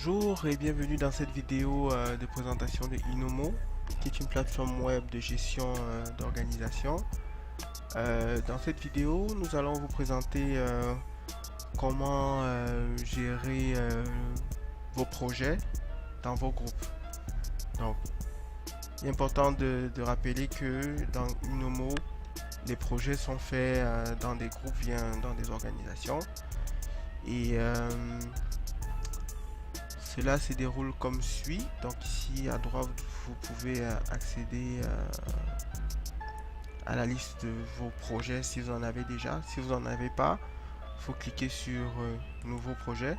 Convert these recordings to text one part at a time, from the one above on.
Bonjour et bienvenue dans cette vidéo de présentation de Inomo, qui est une plateforme web de gestion d'organisation. Dans cette vidéo, nous allons vous présenter comment gérer vos projets dans vos groupes. Donc, il est important de rappeler que dans Inomo, les projets sont faits dans des groupes, bien dans des organisations. Et cela se déroule comme suit. Donc ici à droite, vous pouvez accéder à la liste de vos projets si vous en avez déjà. Si vous n'en avez pas, il faut cliquer sur Nouveau projet.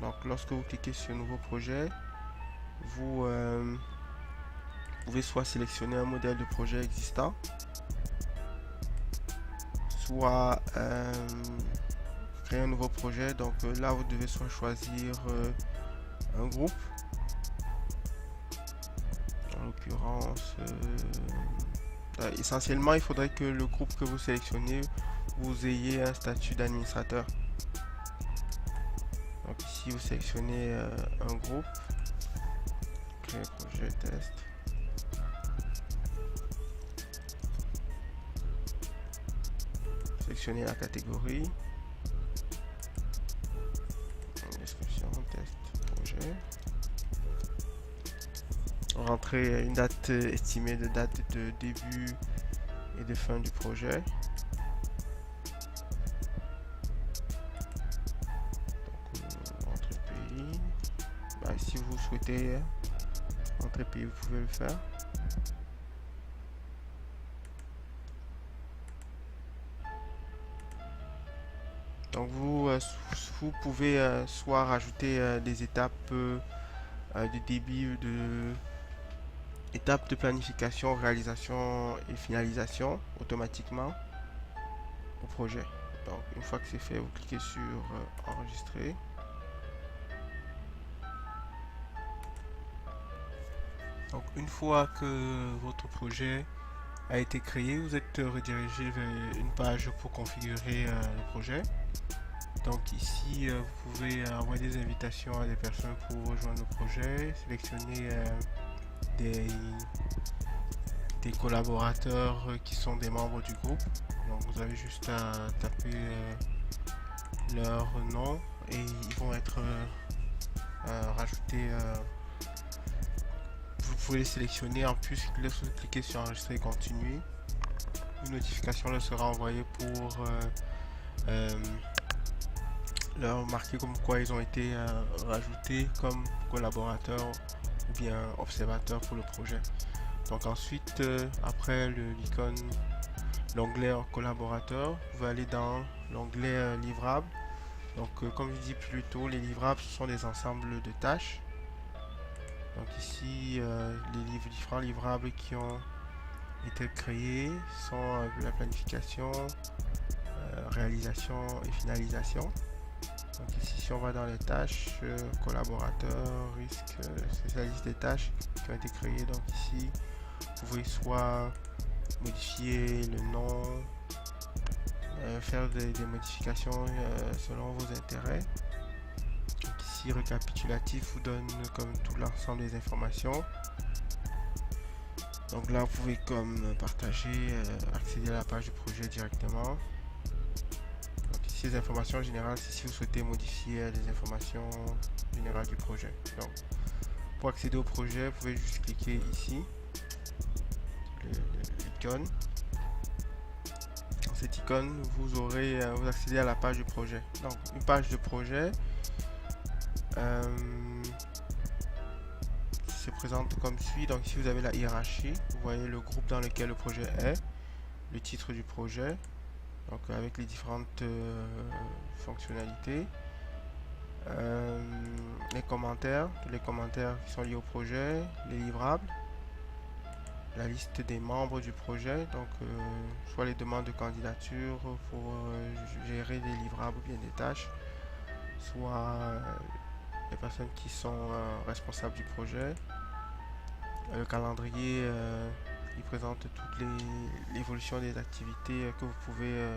Donc lorsque vous cliquez sur Nouveau projet, vous pouvez soit sélectionner un modèle de projet existant, soit créer un nouveau projet. Donc là, vous devez soit choisir un groupe, en l'occurrence essentiellement il faudrait que le groupe que vous sélectionnez, vous ayez un statut d'administrateur. Donc ici vous sélectionnez un groupe, créer projet test, sélectionnez la catégorie, description, test, projet, rentrer une date estimée de date de début et de fin du projet. Donc, entre pays, si vous souhaitez entre pays, vous pouvez le faire. Donc vous pouvez soit rajouter des étapes de débit, étapes de planification, réalisation et finalisation automatiquement au projet. Donc une fois que c'est fait, vous cliquez sur enregistrer. Donc une fois que votre projet a été créé, vous êtes redirigé vers une page pour configurer le projet. Donc ici, vous pouvez envoyer des invitations à des personnes pour rejoindre le projet, sélectionner des collaborateurs qui sont des membres du groupe. Donc vous avez juste à taper leur nom et ils vont être rajoutés. Vous pouvez les sélectionner. En plus, lorsque vous cliquez sur enregistrer et continuer, une notification leur sera envoyée pour leur marquer comme quoi ils ont été rajoutés comme collaborateurs ou bien observateurs pour le projet. Donc ensuite, après l'icône, l'onglet collaborateur, vous allez dans l'onglet livrable. Donc comme je dis plus tôt, les livrables ce sont des ensembles de tâches. Donc ici, les différents livrables qui ont été créés sont la planification, réalisation et finalisation. Donc ici, si on va dans les tâches, collaborateurs, risques, c'est la liste des tâches qui ont été créées. Donc ici, vous pouvez soit modifier le nom, faire des modifications selon vos intérêts. Donc ici, récapitulatif vous donne comme tout l'ensemble des informations. Donc là, vous pouvez comme partager, accéder à la page du projet directement. Les informations générales, c'est si vous souhaitez modifier les informations générales du projet. Donc, pour accéder au projet, vous pouvez juste cliquer ici, l'icône. Dans cette icône, vous accédez à la page du projet. Donc, une page de projet se présente comme suit. Donc, ici, vous avez la hiérarchie. Vous voyez le groupe dans lequel le projet est, le titre du projet. Donc avec les différentes fonctionnalités, les commentaires, tous les commentaires qui sont liés au projet, les livrables, la liste des membres du projet, donc soit les demandes de candidature pour gérer des livrables ou bien des tâches, soit les personnes qui sont responsables du projet, le calendrier qui présente toute l'évolution des activités que vous pouvez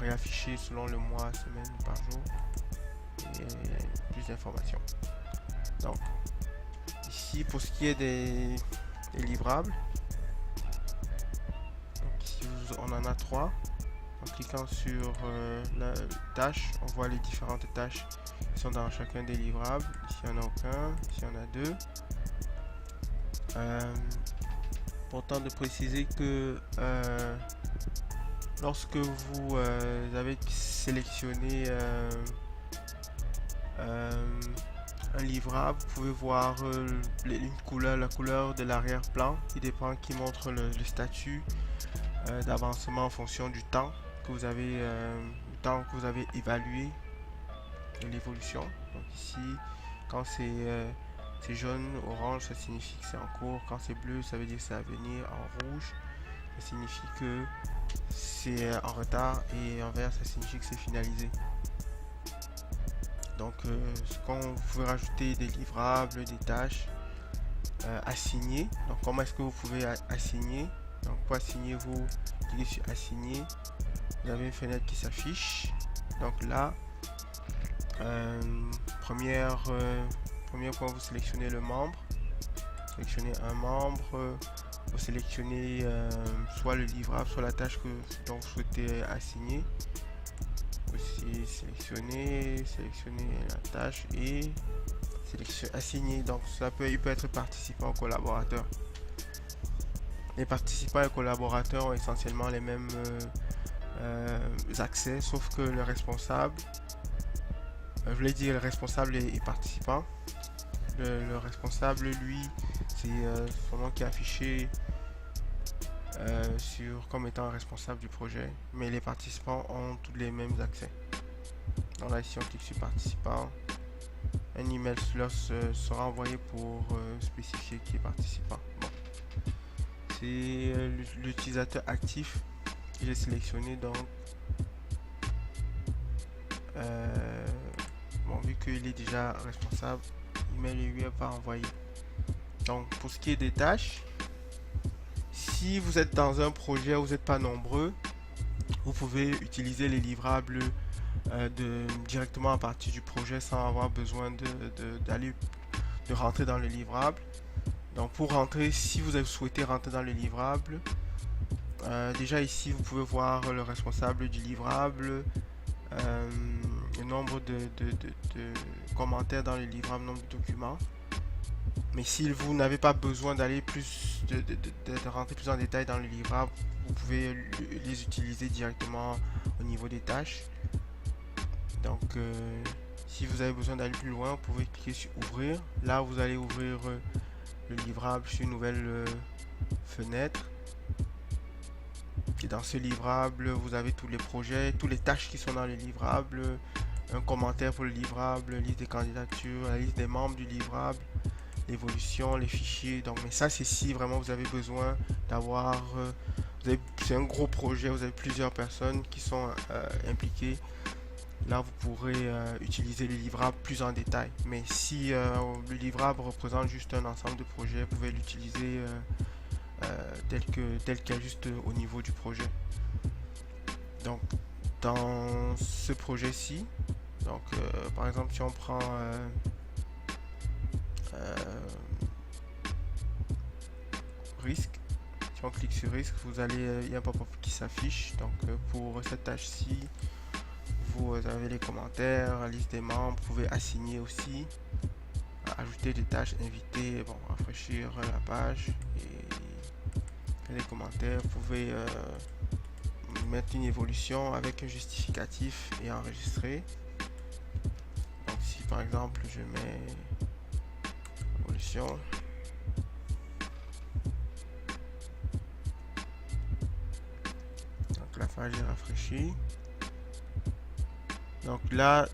réafficher selon le mois, semaine ou par jour. et plus d'informations. Donc ici pour ce qui est des livrables, donc ici on en a 3. En cliquant sur la tâche, on voit les différentes tâches qui sont dans chacun des livrables. Ici il n'y en a aucun, ici il y en a 2. Important de préciser que lorsque vous avez sélectionné un livrable, vous pouvez voir la couleur de l'arrière-plan qui montre le statut d'avancement en fonction du temps que vous avez évalué de l'évolution. Donc ici, quand c'est jaune, orange, ça signifie que c'est en cours. Quand c'est bleu, ça veut dire que c'est à venir. En rouge, ça signifie que c'est en retard. Et en vert, ça signifie que c'est finalisé. Donc, quand vous pouvez rajouter des livrables, des tâches, assigner. Donc, comment est-ce que vous pouvez assigner? Donc, pour assigner, vous cliquez sur assigner. Vous avez une fenêtre qui s'affiche. Donc là, premier point, vous sélectionnez le membre. Sélectionnez un membre. Vous sélectionnez soit le livrable, soit la tâche dont vous souhaitez assigner. Aussi sélectionner la tâche et assigner. Donc il peut être participant ou collaborateur. Les participants et collaborateurs ont essentiellement les mêmes accès, sauf que le responsable, je voulais dire le responsable est participant. Le responsable, lui, c'est son nom qui est affiché comme étant responsable du projet, mais les participants ont tous les mêmes accès. Donc là, ici on clique sur participant, un email sera envoyé pour spécifier qui est participant. Bon. C'est l'utilisateur actif que j'ai sélectionné, donc bon, vu qu'il est déjà responsable, email lui est pas envoyé. Donc pour ce qui est des tâches, si vous êtes dans un projet où vous n'êtes pas nombreux, vous pouvez utiliser les livrables directement à partir du projet sans avoir besoin de rentrer dans le livrable. Donc pour rentrer, si vous souhaitez rentrer dans le livrable, déjà ici vous pouvez voir le responsable du livrable, le nombre de commentaires dans le livrable, nombre de documents. Mais si vous n'avez pas besoin d'aller de rentrer plus en détail dans le livrable, vous pouvez les utiliser directement au niveau des tâches. Donc si vous avez besoin d'aller plus loin, vous pouvez cliquer sur ouvrir. Là vous allez ouvrir le livrable sur une nouvelle fenêtre. Et dans ce livrable, vous avez tous les projets, toutes les tâches qui sont dans le livrable, un commentaire pour le livrable, liste des candidatures, la liste des membres du livrable, l'évolution, les fichiers. Donc, mais ça, c'est si vraiment vous avez besoin d'avoir, c'est un gros projet, vous avez plusieurs personnes qui sont impliquées. Là, vous pourrez utiliser les livrables plus en détail. Mais si le livrable représente juste un ensemble de projets, vous pouvez l'utiliser tel quel juste au niveau du projet. Donc, dans ce projet-ci, donc par exemple, si on prend risque, si on clique sur risque, il y a un pop-up qui s'affiche. Donc, pour cette tâche-ci, vous avez les commentaires, la liste des membres, vous pouvez assigner aussi, ajouter des tâches, inviter, bon, rafraîchir la page et les commentaires. Vous pouvez mettre une évolution avec un justificatif et enregistrer. Donc si par exemple je mets évolution, donc la page est rafraîchie. Donc là,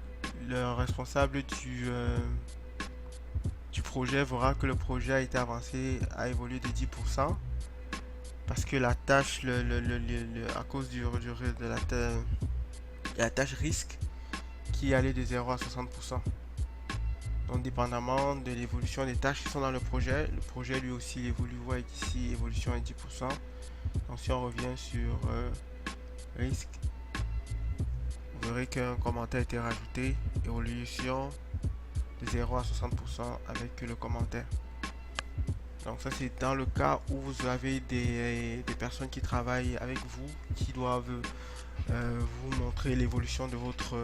le responsable du projet verra que le projet a été avancé, a évolué de 10%, parce que la tâche, à cause de la tâche risque qui allait de 0 à 60%. Donc dépendamment de l'évolution des tâches qui sont dans le projet lui aussi évolue. Vous voyez ici évolution à 10%. Donc si on revient sur risque, vous verrez qu'un commentaire a été rajouté, évolution de 0 à 60% avec le commentaire. Donc ça c'est dans le cas où vous avez des personnes qui travaillent avec vous, qui doivent vous montrer l'évolution de votre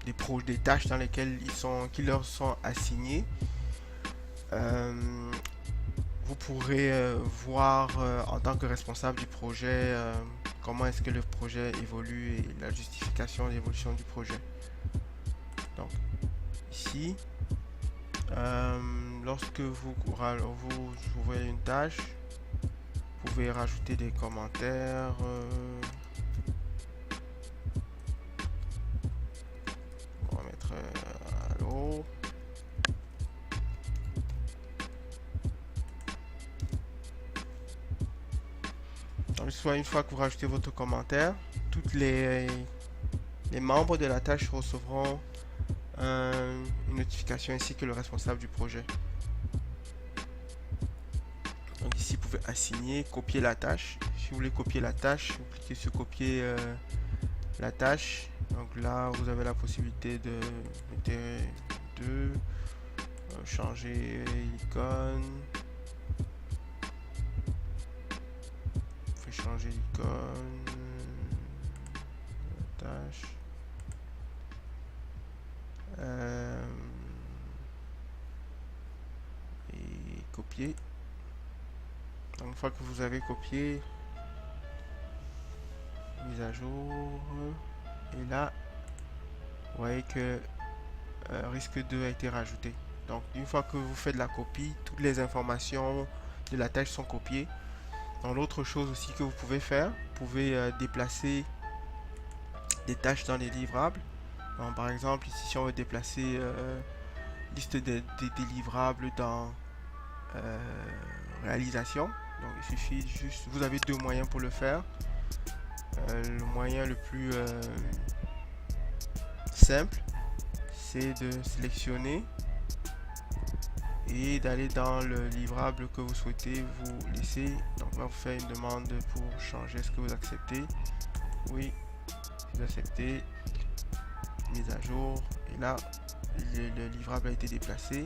des tâches dans lesquelles qui leur sont assignées. Vous pourrez voir en tant que responsable du projet comment est-ce que le projet évolue et la justification de l'évolution du projet. Donc ici, lorsque vous ouvrez une tâche, vous pouvez rajouter des commentaires. On va mettre allô. Donc, soit une fois que vous rajoutez votre commentaire, toutes les membres de la tâche recevront une notification ainsi que le responsable du projet. Donc ici, vous pouvez assigner, copier la tâche. Si vous voulez copier la tâche, vous cliquez sur copier la tâche. Donc là, vous avez la possibilité de changer l'icône. Changer l'icône, tâche, et copier. Donc, une fois que vous avez copié, mise à jour, et là, vous voyez que risque 2 a été rajouté. Donc, une fois que vous faites la copie, toutes les informations de la tâche sont copiées. Donc, l'autre chose aussi que vous pouvez faire, vous pouvez déplacer des tâches dans les livrables. Donc, par exemple, ici, si on veut déplacer liste des livrables dans réalisation, donc il suffit juste, vous avez deux moyens pour le faire. Le moyen le plus simple, c'est de sélectionner et d'aller dans le livrable que vous souhaitez vous laisser. Donc là, vous faites une demande pour changer. Est-ce que vous acceptez? Oui, vous acceptez. Mise à jour. Et là, le livrable a été déplacé.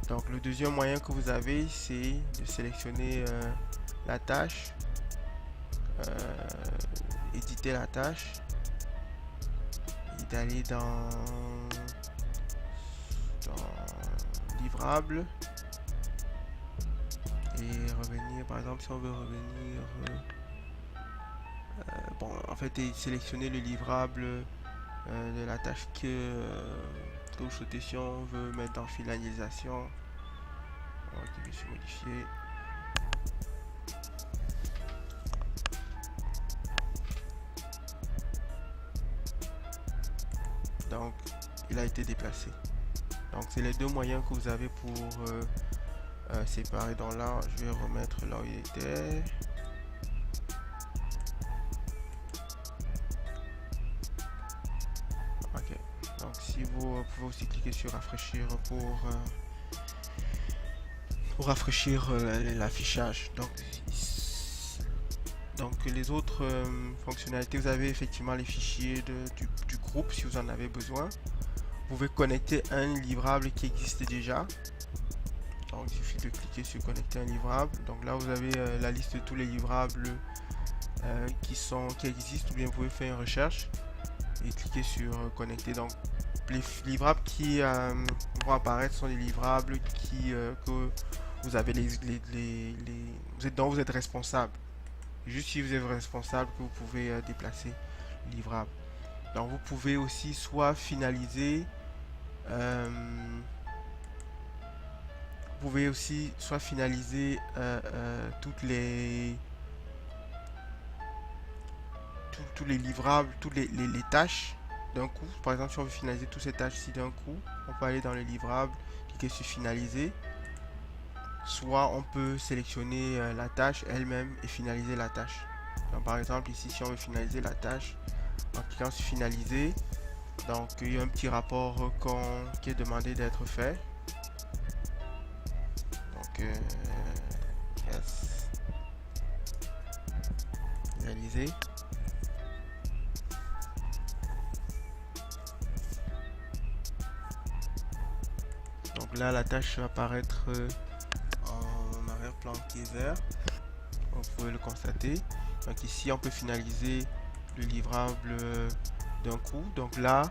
Donc le deuxième moyen que vous avez, c'est de sélectionner la tâche, éditer la tâche et d'aller dans livrable et revenir. Par exemple, si on veut revenir bon, en fait, et sélectionner le livrable de la tâche que vous souhaitez. Si on veut mettre dans finalisation, on va cliquer sur modifier. Donc il a été déplacé. Donc c'est les deux moyens que vous avez pour séparer. Donc là, je vais remettre là où il était. Ok. Donc si vous pouvez aussi cliquer sur rafraîchir pour rafraîchir l'affichage. Donc les autres fonctionnalités, vous avez effectivement les fichiers du groupe si vous en avez besoin. Vous pouvez connecter un livrable qui existe déjà. Donc il suffit de cliquer sur connecter un livrable. Donc là vous avez la liste de tous les livrables qui existent, ou bien vous pouvez faire une recherche et cliquer sur connecter. Donc les livrables qui vont apparaître sont les livrables que vous avez dont vous êtes responsable. Juste si vous êtes responsable que vous pouvez déplacer le livrable. Donc vous pouvez aussi soit finaliser tous les livrables, toutes les tâches d'un coup. Par exemple, si on veut finaliser toutes ces tâches ici d'un coup, on peut aller dans le livrable, cliquer sur finaliser. Soit on peut sélectionner la tâche elle-même et finaliser la tâche. Donc, par exemple, ici, si on veut finaliser la tâche, en cliquant sur finaliser, donc il y a un petit rapport qui est demandé d'être fait. Donc, yes. Réaliser. Donc là, la tâche va apparaître en arrière-plan qui est vert. Vous pouvez le constater. Donc ici, on peut finaliser le livrable d'un coup. Donc là,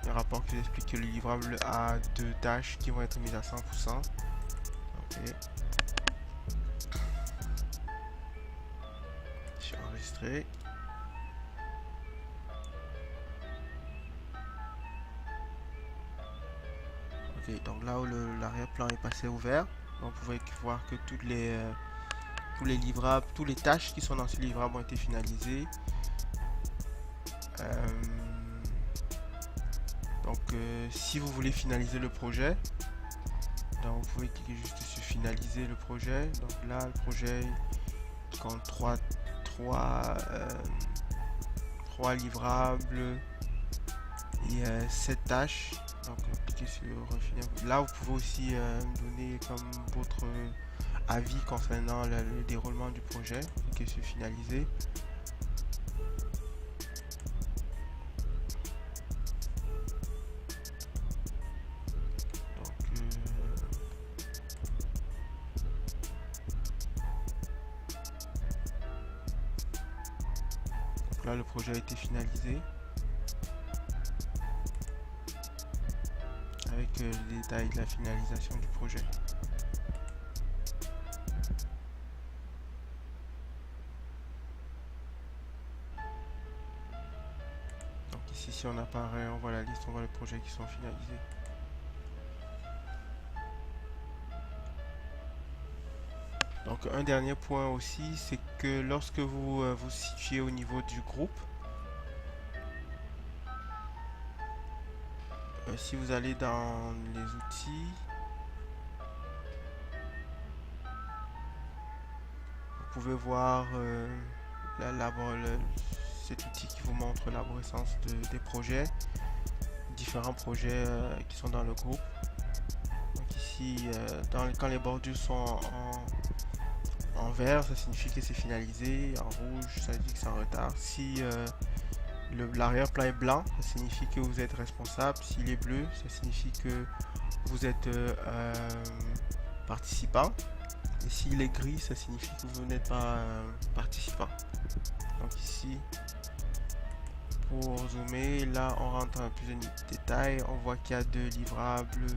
le rapport qui vous explique que le livrable a 2 tâches qui vont être mises à 100%. Ok. J'ai enregistré. Ok, donc là où l'arrière-plan est passé au vert, donc vous pouvez voir que tous les livrables, toutes les tâches qui sont dans ce livrable ont été finalisées. Si vous voulez finaliser le projet, donc vous pouvez cliquer juste sur finaliser le projet. Donc là, le projet compte 3 livrables et 7 tâches. Donc cliquez sur finir. Là, vous pouvez aussi donner comme votre avis concernant le déroulement du projet. Cliquez sur finaliser. Là, le projet a été finalisé avec les détails de la finalisation du projet. Donc ici, si on apparaît, on voit la liste, on voit les projets qui sont finalisés. Donc un dernier point aussi, c'est que lorsque vous vous situez au niveau du groupe, si vous allez dans les outils, vous pouvez voir cet outil qui vous montre l'arborescence des projets, différents projets qui sont dans le groupe. Donc ici, quand les bordures sont en vert, ça signifie que c'est finalisé. En rouge, ça dit que c'est en retard. Si l'arrière-plan est blanc, ça signifie que vous êtes responsable. S'il est bleu, ça signifie que vous êtes participant. Et s'il est gris, ça signifie que vous n'êtes pas participant. Donc ici, pour zoomer, là on rentre en plus de détails. On voit qu'il y a deux livrables.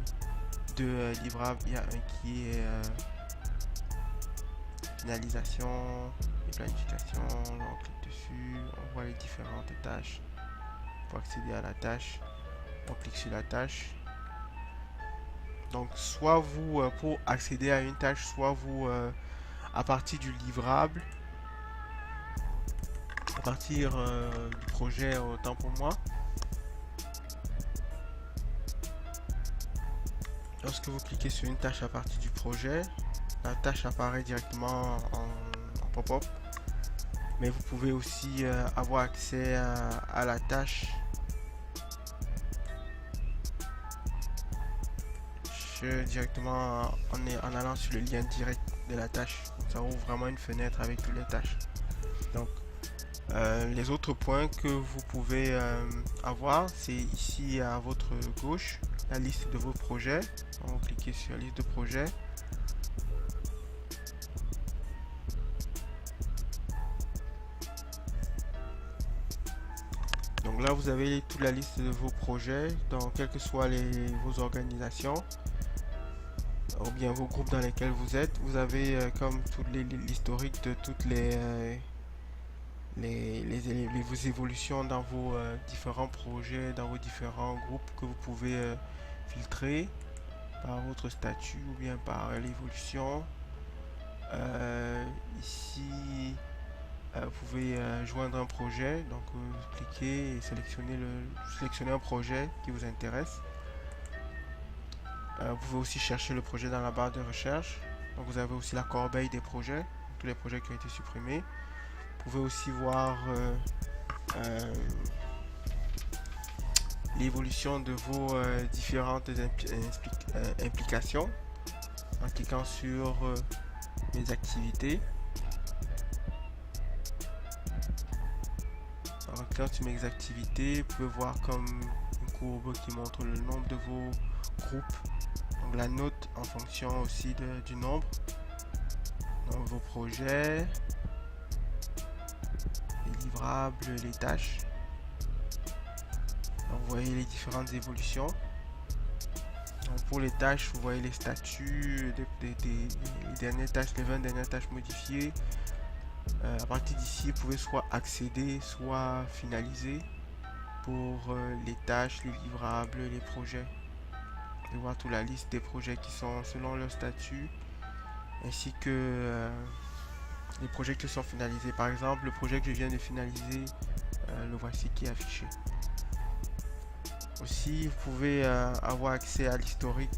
Il y a un qui est finalisation et planification. Là, on clique dessus, on voit les différentes tâches. Pour accéder à la tâche, on clique sur la tâche. Donc soit vous, pour accéder à une tâche, soit vous, à partir du livrable, à partir du projet, autant pour moi, lorsque vous cliquez sur une tâche à partir du projet, la tâche apparaît directement en pop-up. Mais vous pouvez aussi avoir accès à la tâche directement en allant sur le lien direct de la tâche. Ça ouvre vraiment une fenêtre avec toutes les tâches. Donc les autres points que vous pouvez avoir, c'est ici à votre gauche la liste de vos projets. Donc cliquez sur la liste de projets. Donc là vous avez toute la liste de vos projets dans quelles que soient vos organisations ou bien vos groupes dans lesquels vous êtes. Vous avez comme l'historique de toutes vos évolutions dans vos différents projets, dans vos différents groupes que vous pouvez filtrer par votre statut ou bien par l'évolution. Ici, vous pouvez joindre un projet, donc vous cliquez et sélectionnez un projet qui vous intéresse. Vous pouvez aussi chercher le projet dans la barre de recherche. Donc vous avez aussi la corbeille des projets, tous les projets qui ont été supprimés. Vous pouvez aussi voir l'évolution de vos différentes implications en cliquant sur mes activités. En cliquant sur mes activités, vous pouvez voir comme une courbe qui montre le nombre de vos groupe. Donc la note en fonction aussi du nombre. Donc vos projets, les livrables, les tâches. Donc vous voyez les différentes évolutions. Donc pour les tâches, vous voyez les statuts les dernières tâches, les 20 dernières tâches modifiées. À partir d'ici, vous pouvez soit accéder, soit finaliser pour les tâches, les livrables, les projets. Vous pouvez voir toute la liste des projets qui sont selon leur statut, ainsi que les projets qui sont finalisés. Par exemple, le projet que je viens de finaliser, le voici qui est affiché. Aussi, vous pouvez avoir accès à l'historique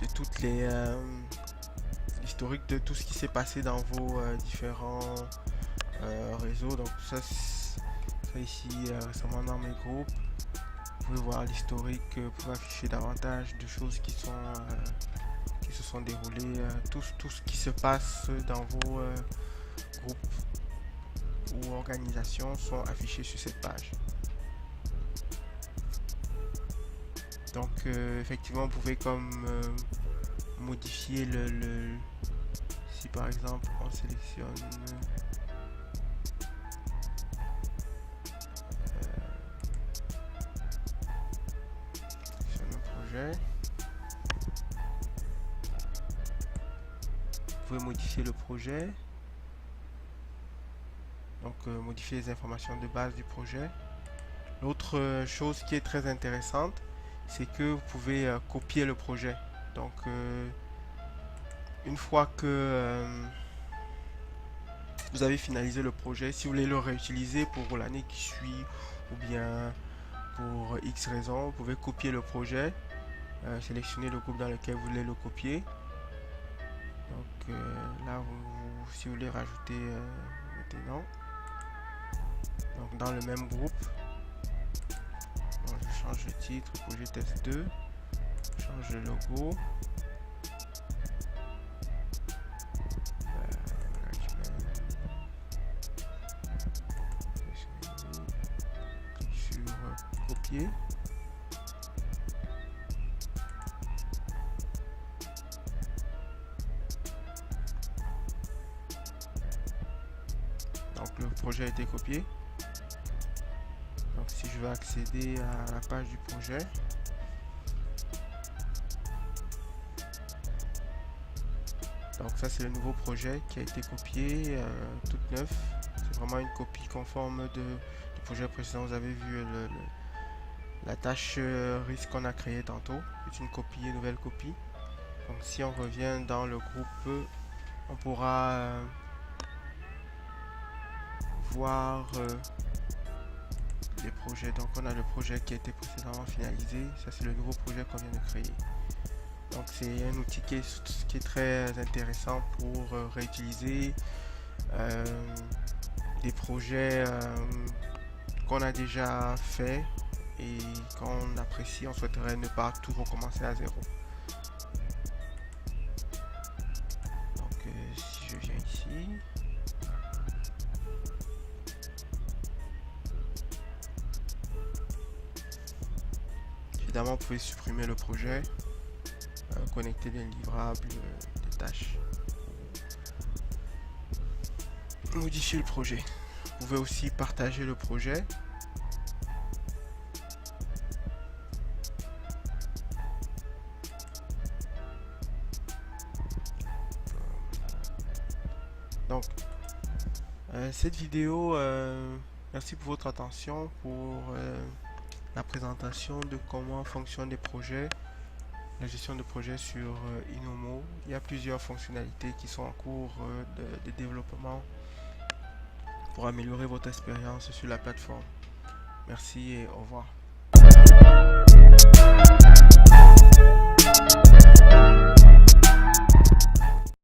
de toutes les l'historique de tout ce qui s'est passé dans vos différents réseaux. Donc ça ici récemment dans mes groupes. Vous pouvez voir l'historique, vous pouvez afficher davantage de choses qui se sont déroulées, tout ce qui se passe dans vos groupes ou organisations sont affichés sur cette page. Donc effectivement, vous pouvez comme modifier si par exemple on sélectionne un projet, vous pouvez modifier le projet, donc modifier les informations de base du projet. L'autre chose qui est très intéressante, c'est que vous pouvez copier le projet. Donc une fois que vous avez finalisé le projet, si vous voulez le réutiliser pour l'année qui suit ou bien pour X raisons, vous pouvez copier le projet, sélectionner le groupe dans lequel vous voulez le copier. Donc là, si vous voulez rajouter, mettez non. Donc dans le même groupe, donc, je change le titre, projet test 2, je change le logo. Copier. Donc le projet a été copié. Donc si je veux accéder à la page du projet, donc ça c'est le nouveau projet qui a été copié, tout neuf. C'est vraiment une copie conforme du projet précédent. Vous avez vu la tâche risque qu'on a créé tantôt. C'est une copie, une nouvelle copie. Donc si on revient dans le groupe, on pourra voir les projets. Donc on a le projet qui a été précédemment finalisé. Ça c'est le nouveau projet qu'on vient de créer. Donc c'est un outil qui est très intéressant pour réutiliser des projets qu'on a déjà fait et qu'on apprécie. On souhaiterait ne pas tout recommencer à zéro. Donc si je viens ici, évidemment vous pouvez supprimer le projet, connecter des livrables, des tâches, modifier le projet. Vous pouvez aussi partager le projet. Donc cette vidéo, merci pour votre attention, pour la présentation de comment fonctionnent les projets, la gestion de projets sur Inomo. Il y a plusieurs fonctionnalités qui sont en cours de développement pour améliorer votre expérience sur la plateforme. Merci et au revoir.